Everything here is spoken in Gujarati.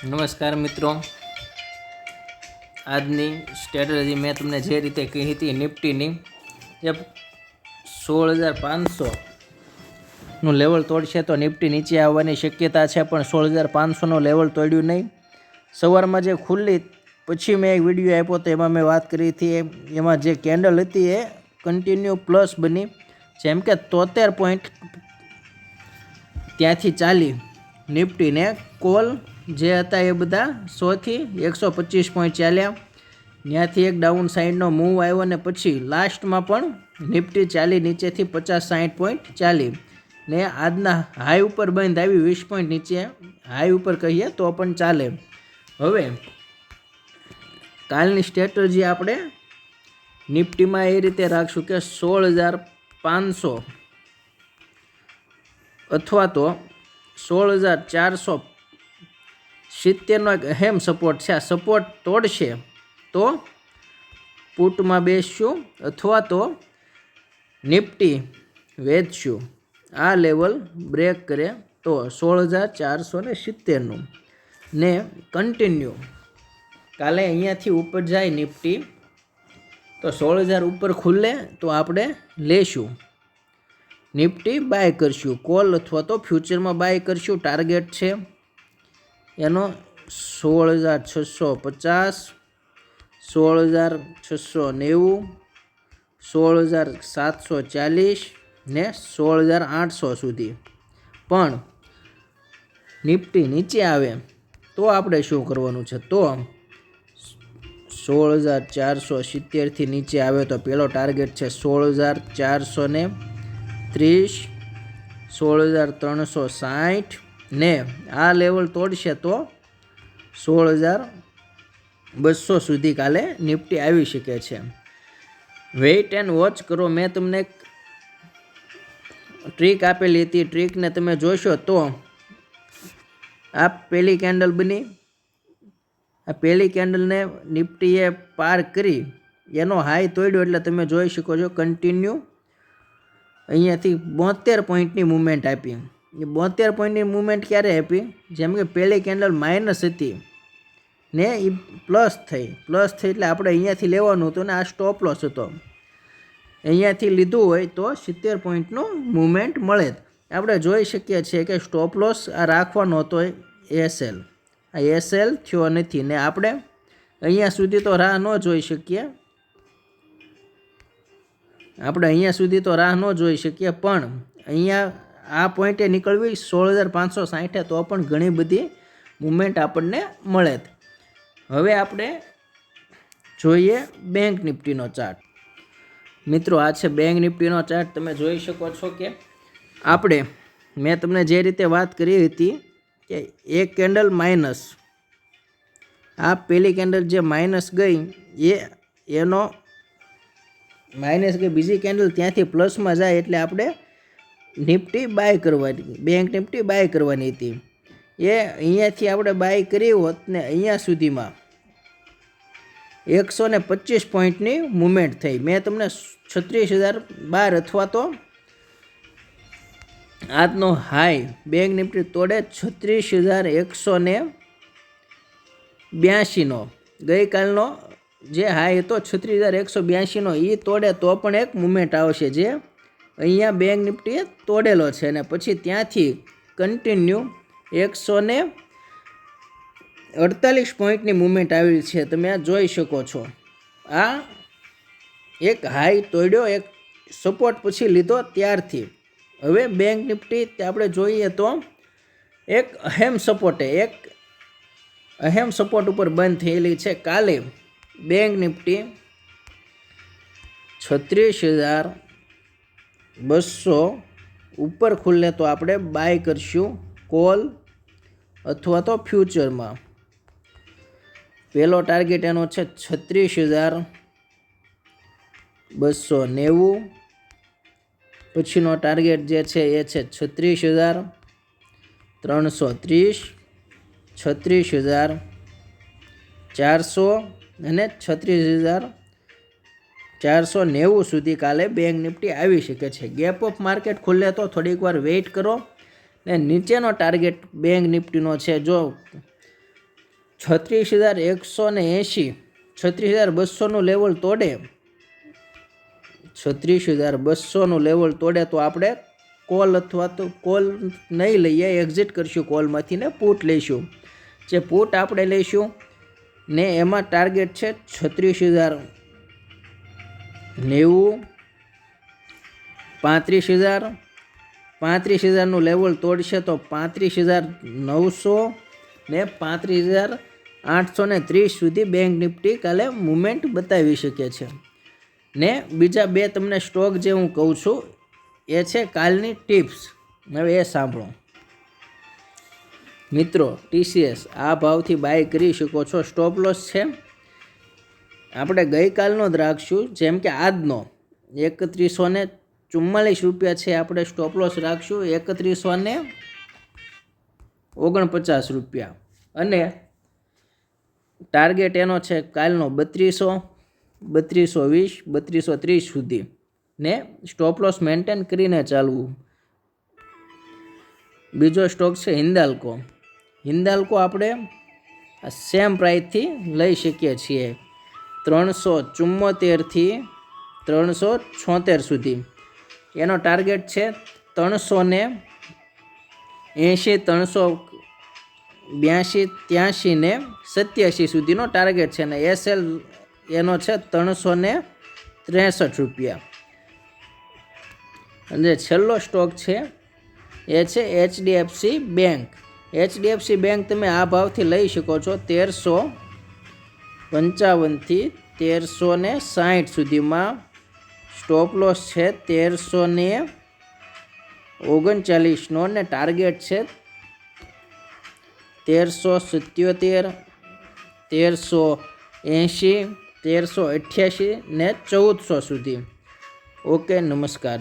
નમસ્કાર મિત્રો, આજની સ્ટ્રેટેજી મેં તમને જે રીતે કહી હતી નિફ્ટીની, જે 16,500નું લેવલ તોડશે તો નિફ્ટી નીચે આવવાની શક્યતા છે, પણ 16,500નું લેવલ તોડ્યું નહીં. સવારમાં જે ખુલ્લી પછી મેં એક વિડીયો આપ્યો તો એમાં મેં વાત કરી હતી, એમાં જે કેન્ડલ હતી એ કન્ટિન્યુ પ્લસ બની, જેમ કે 73 પોઈન્ટ ત્યાંથી ચાલી નિફ્ટીને કોલ જે હતા એ બધા 100 થી 125 પોઈન્ટ ચાલ્યા. ત્યાંથી એક ડાઉન સાઇડનો મૂવ આવ્યો ને પછી લાસ્ટમાં પણ નિફ્ટી ચાલી નીચેથી 50-60 પોઈન્ટ ચાલી ને આજના હાઈ ઉપર બંધ આવી 20 પોઈન્ટ નીચે હાઈ ઉપર કહીએ તો પણ ચાલે. હવે કાલની સ્ટ્રેટેજી આપણે નિફ્ટીમાં એ રીતે રાખશું કે 16,500 અથવા તો 16,470નો એક અહેમ સપોર્ટ છે. આ સપોર્ટ તોડશે તો પુટમાં બેસશું અથવા તો નિફ્ટી વેચશું. આ લેવલ બ્રેક કરે તો 16,470નું ને કન્ટિન્યુ કાલે અહીંયાથી ઉપર જાય નિફ્ટી તો 16,000 ઉપર ખુલ્લે તો આપણે લેશું. નિફ્ટી બાય કરશું, કોલ અથવા તો ફ્યુચરમાં બાય કરશું. ટાર્ગેટ છે એનો 16,650, 16,690, 16,740 ને 16,800 સુધી. પણ નિફ્ટી નીચે આવે તો આપણે શું કરવાનું છે? તો 16,470થી નીચે આવે તો પહેલો ટાર્ગેટ છે 16,430, 16,360 ને આ લેવલ તોડશે તો 16,200 સુધી કાલે નિફ્ટી આવી શકે છે. વેઇટ એન્ડ વોચ કરો. મેં તમને એક ટ્રીક આપેલી હતી, ટ્રીકને તમે જોશો તો આ પહેલી કેન્ડલ બની, આ પહેલી કેન્ડલને નિફ્ટીએ પાર કરી એનો હાઈ તોડ્યો એટલે તમે જોઈ શકો છો કન્ટિન્યુ અહીંયાથી 72 પોઈન્ટની મૂવમેન્ટ આપી. એ 72 પોઈન્ટની મૂવમેન્ટ ક્યારે આપી? જેમ કે પહેલી કેન્ડલ માઇનસ હતી ને એ પ્લસ થઈ એટલે આપણે અહીંયાથી લેવાનું હતું ને આ સ્ટોપ લોસ હતો. અહીંયાથી લીધું હોય તો 70 પોઈન્ટનું મૂવમેન્ટ મળે. આપણે જોઈ શકીએ છીએ કે સ્ટોપ લોસ આ રાખવાનો હતો એસએલ, આ એસએલ થયો નથી ને આપણે અહીંયા સુધી તો રાહ ન જોઈ શકીએ, પણ અહીંયા આ પોઈન્ટે નીકળવી 16,560 તો પણ ઘણી બધી મૂવમેન્ટ આપણને મળે. હવે આપણે જોઈએ બેંક નિફ્ટીનો ચાર્ટ. મિત્રો, આ છે બેંક નિફ્ટીનો ચાર્ટ. તમે જોઈ શકો છો કે મેં તમને જે રીતે વાત કરી હતી કે એક કેન્ડલ માઇનસ, આ પહેલી કેન્ડલ જે માઇનસ ગઈ એનો માઇનસ ગઈ, બીજી કેન્ડલ ત્યાંથી પ્લસમાં જાય એટલે આપણે નિફ્ટી બાય કરવાની, બેંક નિફ્ટી બાય કરવાની હતી. એ અહીંયાથી આપણે બાય કરી હોત ને અહીંયા સુધીમાં 125 પોઈન્ટની મૂવમેન્ટ થઈ. મેં તમને 36,012 અથવા તો આજનો હાઈ બેંક નિફ્ટી તોડે 36,182નો, ગઈકાલનો જે હાઈ હતો 36,182નો એ તોડે તો પણ એક મૂવમેન્ટ આવશે જે અહીંયા બેંક નિફ્ટીએ તોડેલો છે. અને પછી ત્યાંથી કન્ટિન્યુ 148 પોઈન્ટની મૂવમેન્ટ આવેલી છે. તમે આ જોઈ શકો છો. આ એક હાઈ તોડ્યો, એક સપોર્ટ પછી લીધો ત્યારથી. હવે બેંક નિફ્ટી આપણે જોઈએ તો એક અહેમ સપોર્ટ ઉપર બંધ થયેલી છે. કાલે બેંક નિફ્ટી 36,200 ઉપર ખુલ્લે તો આપણે બાય કરશું કોલ અથવા તો ફ્યુચરમાં. પહેલો ટાર્ગેટ એનો છે 36,290, પછીનો ટાર્ગેટ જે છે એ છે 36,330, 36,400 અને 36,490 સુધી કાલે બેંક નિફ્ટી આવી શકે છે. ગેપ ઓફ માર્કેટ ખુલ્લે તો થોડીક વાર વેઇટ કરો ને નીચેનો ટાર્ગેટ બેંક નિફ્ટીનો છે જો 36,180 36,200નું લેવલ તોડે 36,200નું લેવલ તોડે તો આપણે કોલ અથવા તો કોલ નહીં લઈએ, એક્ઝિટ કરશું કોલમાંથી ને પુટ લઈશું. જે પુટ આપણે લઈશું ને એમાં ટાર્ગેટ છે 36,090, 35,000નું લેવલ તોડશે તો 35,900 ને 35,830 સુધી બેંક નિફ્ટી કાલે મુવમેન્ટ બતાવી શકે છે. ને બીજા બે તમને સ્ટોક જે હું કહું છું એ છે કાલની ટિપ્સ. હવે એ સાંભળો મિત્રો. TCS આ ભાવથી બાય કરી શકો છો. સ્ટોપ લોસ છે આપણે ગઈકાલનો જ રાખશું, જેમ કે આજનો 3144 રૂપિયા છે, આપણે સ્ટોપ લોસ રાખશું 3149 રૂપિયા. અને ટાર્ગેટ એનો છે કાલનો 3200, 3220, 3230 સુધી ને સ્ટોપ લોસ મેન્ટેન કરીને ચાલવું. બીજો સ્ટોક છે હિન્દાલ્કો. હિન્દાલ્કો આપણે સેમ પ્રાઇસથી લઈ શકીએ છીએ 374 થી 376 સુધી. એનો ટાર્ગેટ છે 380, 382, 83 ને 87 સુધીનો ટાર્ગેટ છે. ને SL એનો છે 363 રૂપિયા. અને છેલ્લો સ્ટોક છે એ છે HDFC બેંક. HDFC બેંક તમે આ ભાવથી લઈ શકો છો 1355 થી 1360 સુધીમાં. સ્ટોપ લોસ છે 1339નો ને ટાર્ગેટ છે 1377, 1380, 1388 ને 1400 સુધી. ઓકે, નમસ્કાર.